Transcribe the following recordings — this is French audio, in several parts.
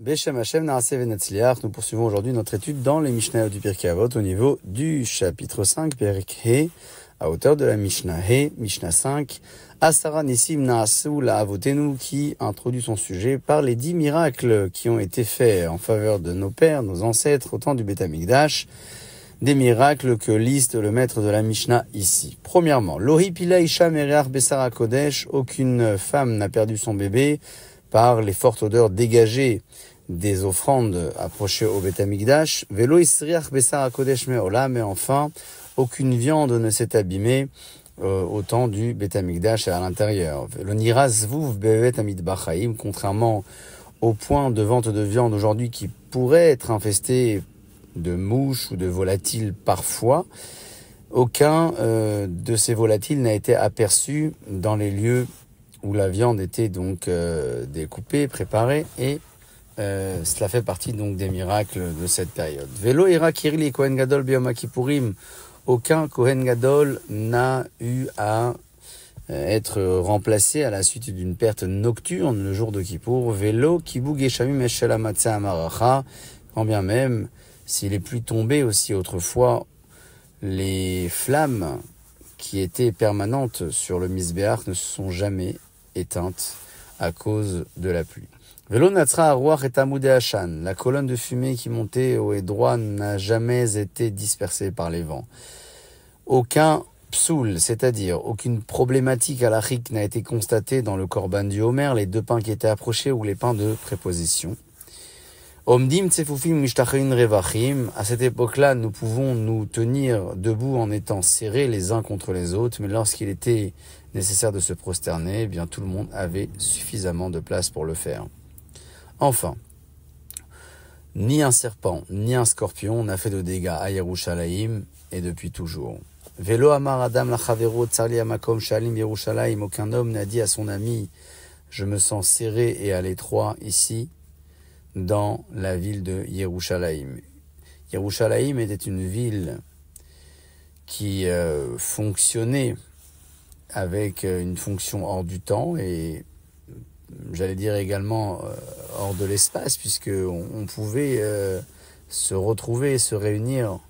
Beshem Hashem Naaseh Venetzliach, nous poursuivons aujourd'hui notre étude dans les Mishnayot du Pirkei Avot au niveau du chapitre 5, Perek He, à hauteur de la Mishnah He, Mishnah 5, Asara Nissim Naasu la Avotenu, qui introduit son sujet par les 10 miracles qui ont été faits en faveur de nos pères, nos ancêtres, au temps du Beth Amikdash, des miracles que liste le maître de la Mishnah ici. Premièrement, Lohi Pila Isha Mereach Besara Kodesh, aucune femme n'a perdu son bébé par les fortes odeurs dégagées des offrandes approchées au Beth Amikdash. Velo Isriach Besara Kodesh Meola, mais enfin, aucune viande ne s'est abîmée au temps du Beth Amikdash et à l'intérieur. Le Niraz Vuv Bevet Amidbachaim, contrairement au point de vente de viande aujourd'hui qui pourrait être infesté de mouches ou de volatiles parfois, aucun de ces volatiles n'a été aperçu dans les lieux où la viande était donc découpée, préparée, et cela fait partie donc des miracles de cette période. Velo ira kirli Kohen Gadol biyom Kippourim, aucun Kohen Gadol n'a eu à être remplacé à la suite d'une perte nocturne le jour de Kippour. Velo kibu geshamim eshel hamatzah amaracha, quand bien même s'il est plus tombé aussi autrefois, les flammes qui étaient permanentes sur le Misbéach ne se sont jamais éteintes à cause de la pluie. Velo natzra aruach et amoudé hashan, la colonne de fumée qui montait haut et droit n'a jamais été dispersée par les vents. Aucun psoul, c'est-à-dire aucune problématique halachique n'a été constatée dans le korban du Homer, les deux pains qui étaient approchés ou les pains de préposition. Omdim tsefufim mishtachin revachim, à cette époque-là, nous pouvons nous tenir debout en étant serrés les uns contre les autres, mais lorsqu'il était nécessaire de se prosterner, eh bien tout le monde avait suffisamment de place pour le faire. Enfin, ni un serpent, ni un scorpion n'a fait de dégâts à Yerushalayim, et depuis toujours. Velo amar adam lachavero tsarli amakom shalim Yerushalayim, aucun homme n'a dit à son ami, je me sens serré et à l'étroit ici, dans la ville de Yerushalayim. Yerushalayim était une ville qui fonctionnait avec une fonction hors du temps et j'allais dire également hors de l'espace, puisque on pouvait se retrouver et se réunir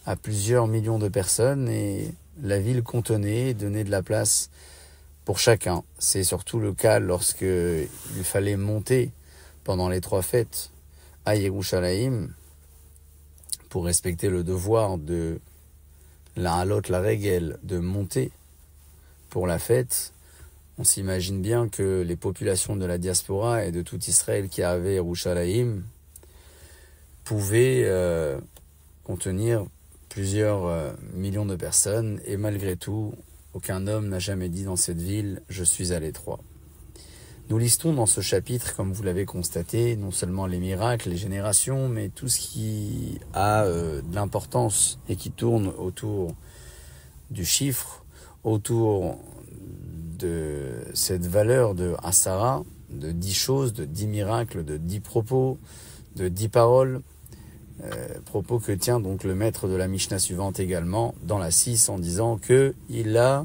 à plusieurs millions de personnes et la ville contenait, donnait de la place pour chacun. C'est surtout le cas lorsque il fallait monter pendant les 3 fêtes à Yerushalayim pour respecter le devoir de la halot, la règle de monter pour la fête. On s'imagine bien que les populations de la diaspora et de tout Israël qui avait Yerushalayim pouvaient contenir plusieurs millions de personnes et malgré tout, aucun homme n'a jamais dit dans cette ville « je suis à l'étroit ». Nous listons dans ce chapitre, comme vous l'avez constaté, non seulement les miracles, les générations, mais tout ce qui a de l'importance et qui tourne autour du chiffre, autour de cette valeur de Asara, de 10 choses, de 10 miracles, de 10 propos, de 10 paroles, propos que tient donc le maître de la Mishnah suivante également, dans la 6, en disant qu'il a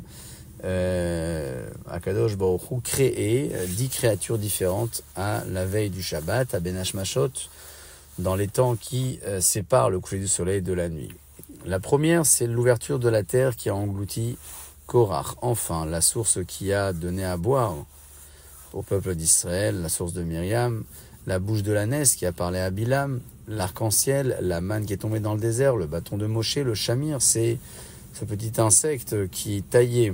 Akadosh Baruch Hu créé 10 créatures différentes à la veille du Shabbat, à Ben Hashmashot, dans les temps qui séparent le coucher du soleil de la nuit. La première, c'est l'ouverture de la terre qui a englouti Korach. Enfin, la source qui a donné à boire au peuple d'Israël, la source de Myriam, la bouche de l'ânesse qui a parlé à Bilam, l'arc-en-ciel, la manne qui est tombée dans le désert, le bâton de Moshe, le shamir, c'est ce petit insecte qui taillait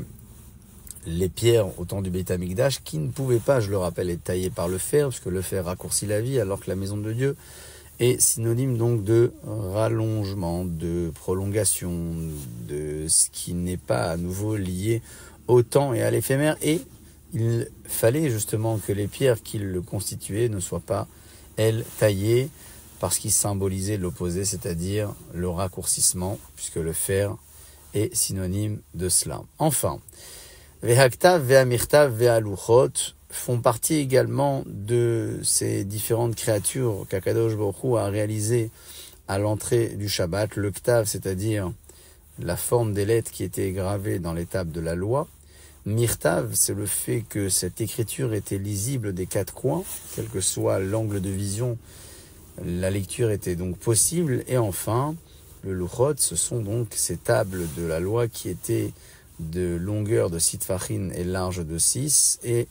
les pierres au temps du Beth Amikdash, qui ne pouvait pas, je le rappelle, être taillé par le fer, puisque le fer raccourcit la vie, alors que la maison de Dieu est synonyme donc de rallongement, de prolongation, de ce qui n'est pas à nouveau lié au temps et à l'éphémère. Et il fallait justement que les pierres qui le constituaient ne soient pas, elles, taillées, parce qu'ils symbolisaient l'opposé, c'est-à-dire le raccourcissement, puisque le fer est synonyme de cela. Enfin, Vehaktav, Vehamirtav, Vehaluchot font partie également de ces différentes créatures qu'Akadosh Baruch Hu a réalisées à l'entrée du Shabbat. Le Ktav, c'est-à-dire la forme des lettres qui étaient gravées dans les tables de la loi. Mirtav, c'est le fait que cette écriture était lisible des quatre coins, quel que soit l'angle de vision, la lecture était donc possible. Et enfin, le Luchot, ce sont donc ces tables de la loi qui étaient de longueur de 6 tfachim et large de 6 et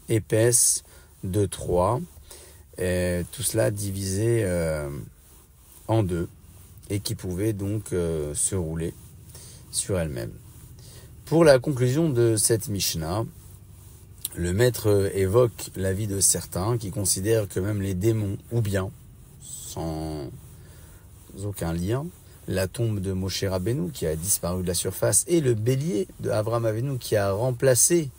épaisse de 3. Et tout cela divisé en deux et qui pouvait donc se rouler sur elle-même. Pour la conclusion de cette Mishnah, le maître évoque l'avis de certains qui considèrent que même les démons, ou bien, sans aucun lien, la tombe de Moshe Rabbeinu qui a disparu de la surface et le bélier de Avraham Avinu qui a remplacé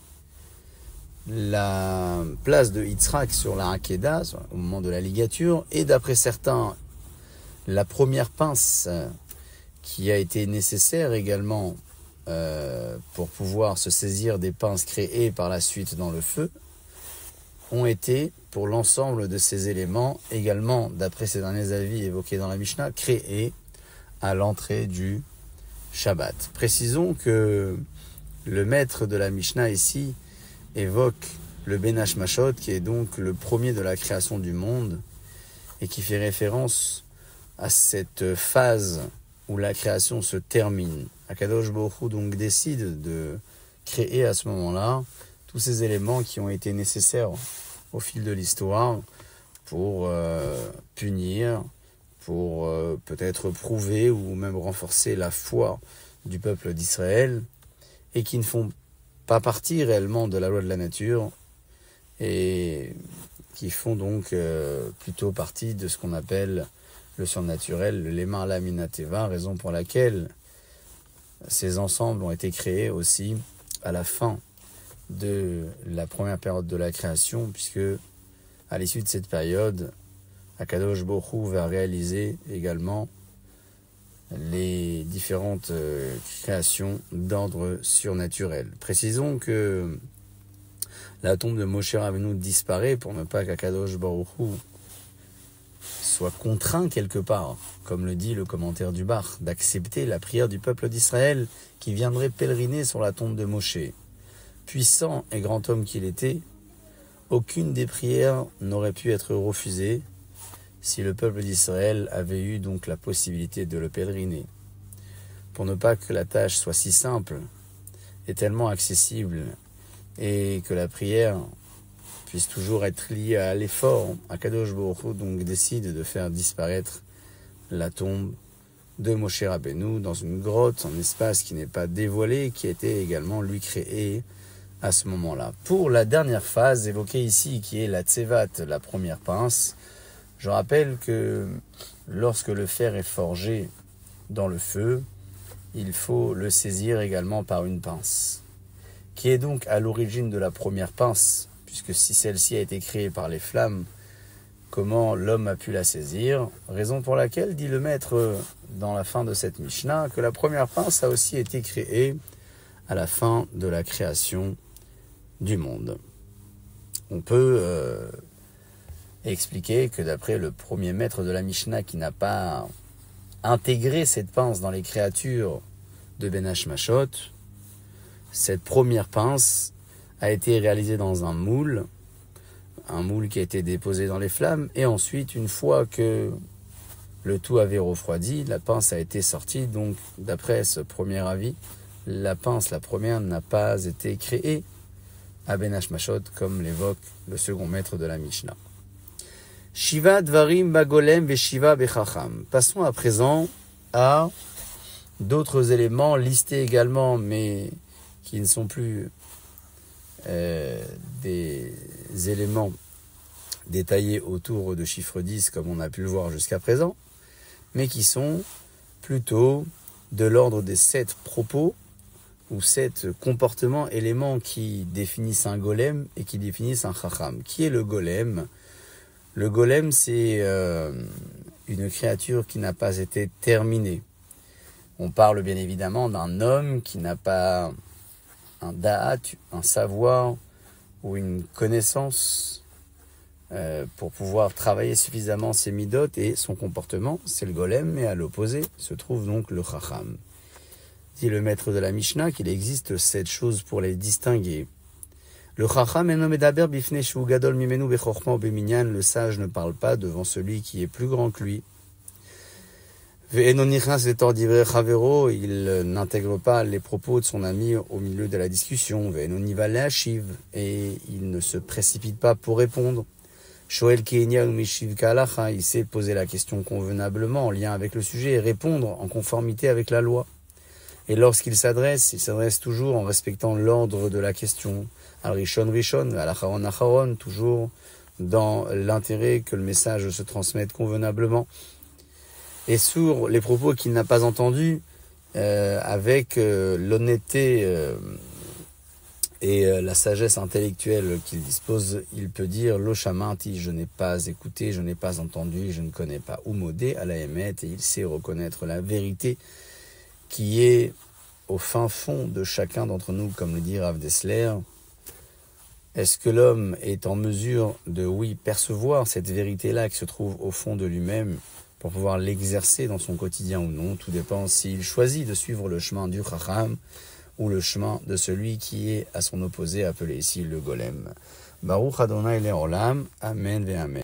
la place de Yitzhak sur la Hakeda au moment de la ligature, et d'après certains, la première pince qui a été nécessaire également pour pouvoir se saisir des pinces créées par la suite dans le feu, ont été, pour l'ensemble de ces éléments, également, d'après ces derniers avis évoqués dans la Mishnah, créés à l'entrée du Shabbat. Précisons que le maître de la Mishnah ici évoque le Ben Hashmashot, qui est donc le premier de la création du monde, et qui fait référence à cette phase où la création se termine. Akadosh Baruch Hu donc décide de créer à ce moment-là tous ces éléments qui ont été nécessaires au fil de l'histoire pour punir, pour peut-être prouver ou même renforcer la foi du peuple d'Israël, et qui ne font pas partie réellement de la loi de la nature, et qui font donc plutôt partie de ce qu'on appelle le surnaturel, le Lemar Laminateva, raison pour laquelle ces ensembles ont été créés aussi à la fin de la première période de la création, puisque à l'issue de cette période, Akadosh Baruch Hu va réaliser également les différentes créations d'ordre surnaturel. Précisons que la tombe de Moshe Rabbeinu disparaît pour ne pas qu'Akadosh Baruch Hu soit contraint quelque part, comme le dit le commentaire du Bach, d'accepter la prière du peuple d'Israël qui viendrait pèleriner sur la tombe de Moshe. Puissant et grand homme qu'il était, aucune des prières n'aurait pu être refusée si le peuple d'Israël avait eu donc la possibilité de le pèleriner. Pour ne pas que la tâche soit si simple et tellement accessible, et que la prière puisse toujours être liée à l'effort, Akadosh Baruch Hu donc décide de faire disparaître la tombe de Moshe Rabbeinu dans une grotte, un espace qui n'est pas dévoilé, qui a été également lui créé à ce moment-là. Pour la dernière phase évoquée ici, qui est la tsevat, la première pince, je rappelle que lorsque le fer est forgé dans le feu, il faut le saisir également par une pince, qui est donc à l'origine de la première pince, puisque si celle-ci a été créée par les flammes, comment l'homme a pu la saisir? Raison pour laquelle, dit le maître dans la fin de cette Mishnah, que la première pince a aussi été créée à la fin de la création du monde. On peut expliquer que d'après le premier maître de la Mishnah qui n'a pas intégré cette pince dans les créatures de Ben Hashmashot, cette première pince a été réalisée dans un moule qui a été déposé dans les flammes, et ensuite, une fois que le tout avait refroidi, la pince a été sortie. Donc, d'après ce premier avis, la pince, la première, n'a pas été créée à Ben Hashmashot, comme l'évoque le second maître de la Mishnah. Shiva dvarim bagolem veshiva bechacham. Passons à présent à d'autres éléments listés également, mais qui ne sont plus des éléments détaillés autour de chiffre 10 comme on a pu le voir jusqu'à présent, mais qui sont plutôt de l'ordre des 7 propos ou 7 comportements, éléments qui définissent un golem et qui définissent un chacham. Qui est le golem? Le golem, c'est une créature qui n'a pas été terminée. On parle bien évidemment d'un homme qui n'a pas un da'at, un savoir ou une connaissance pour pouvoir travailler suffisamment ses midot et son comportement. C'est le golem, mais à l'opposé se trouve donc le chacham. Dit le maître de la Mishnah qu'il existe 7 choses pour les distinguer. Le chacham eno medaber bifnei shu gadol mimenu bechorma ou beminyan. Le sage ne parle pas devant celui qui est plus grand que lui. Ve'eno nichnas letor divrei chavero. Il n'intègre pas les propos de son ami au milieu de la discussion. Ve'eno niva le'ashiv. Et il ne se précipite pas pour répondre. Shoel ke'enya ou mishiv ka'alacha. Il sait poser la question convenablement en lien avec le sujet et répondre en conformité avec la loi. Et lorsqu'il s'adresse, il s'adresse toujours en respectant l'ordre de la question. Al-Rishon Rishon, Al-Acharon Acharon, toujours dans l'intérêt que le message se transmette convenablement. Et sur les propos qu'il n'a pas entendus, avec l'honnêteté et la sagesse intellectuelle qu'il dispose, il peut dire Lo shamarti, je n'ai pas écouté, je n'ai pas entendu, je ne connais pas Umodé à la Emet, et il sait reconnaître la vérité qui est au fin fond de chacun d'entre nous, comme le dit Rav Dessler. Est-ce que l'homme est en mesure de, percevoir cette vérité-là qui se trouve au fond de lui-même pour pouvoir l'exercer dans son quotidien ou non? Tout dépend s'il choisit de suivre le chemin du Chacham ou le chemin de celui qui est à son opposé, appelé ici le Golem. Baruch Adonai Le'olam, Amen ve Amen.